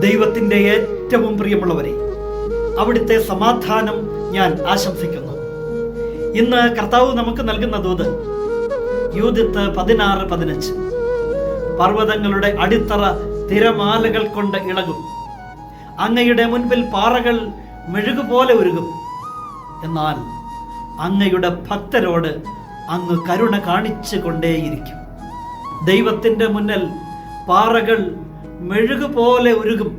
ദൈവത്തിൻ്റെ ഏറ്റവും പ്രിയമുള്ളവരെ, അവിടുത്തെ സമാധാനം ഞാൻ ആശംസിക്കുന്നു. ഇന്ന് കർത്താവ് നമുക്ക് നൽകുന്ന ദൂത് യൂദത്ത് 16:15. പർവ്വതങ്ങളുടെ അടിത്തറ തിരമാലകൾ കൊണ്ട് ഇളകും, അങ്ങയുടെ മുൻപിൽ പാറകൾ മെഴുകുപോലെ ഉരുകും. എന്നാൽ അങ്ങയുടെ ഭക്തരോട് അങ്ങ് കരുണ കാണിച്ചു കൊണ്ടേയിരിക്കും. ദൈവത്തിൻ്റെ മുന്നിൽ പാറകൾ മെഴുകുപോലെ ഉരുകും,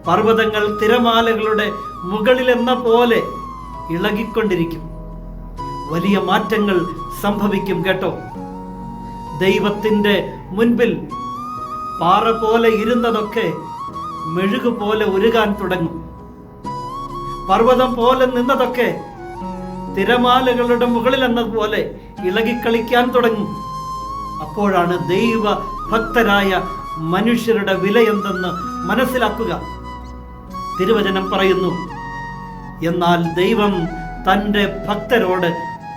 പർവ്വതങ്ങൾ തിരമാലകളുടെ മുകളിലെന്ന പോലെ ഇളകിക്കൊണ്ടിരിക്കും. വലിയ മാറ്റങ്ങൾ സംഭവിക്കും കേട്ടോ. ദൈവത്തിൻ്റെ മുൻപിൽ പാറ പോലെ ഇരുന്നതൊക്കെ മെഴുകുപോലെ ഉരുകാൻ തുടങ്ങും. പർവ്വതം പോലെ നിന്നതൊക്കെ തിരമാലകളുടെ മുകളിലെന്നതുപോലെ ഇളകിക്കളിക്കാൻ തുടങ്ങും. അപ്പോഴാണ് ദൈവ ഭക്തരായ മനുഷ്യരുടെ വില എന്തെന്ന് മനസ്സിലാക്കുക. തിരുവചനം പറയുന്നു, എന്നാൽ ദൈവം തൻ്റെ ഭക്തരോട്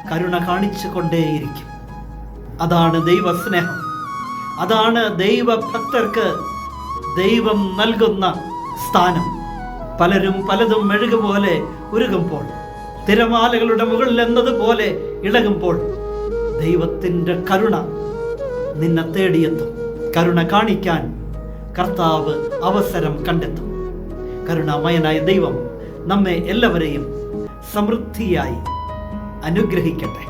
കരുണ കാണിച്ചു കൊണ്ടേയിരിക്കും. അതാണ് ദൈവസ്നേഹം. അതാണ് ദൈവഭക്തർക്ക് ദൈവം നൽകുന്ന സ്ഥാനം. പലരും പലതും മെഴുകുപോലെ ഉരുകുമ്പോൾ, തിരമാലകളുടെ മുകളിൽ എന്നതുപോലെ ഇളകുമ്പോൾ, ദൈവത്തിൻ്റെ കരുണ നിന്നെ തേടിയെത്തും. കരുണ കാണിക്കാൻ കർത്താവ് അവസരം കണ്ടെത്തും. കരുണാമയനായ ദൈവം നമ്മെ എല്ലാവരെയും സമൃദ്ധിയായി അനുഗ്രഹിക്കട്ടെ.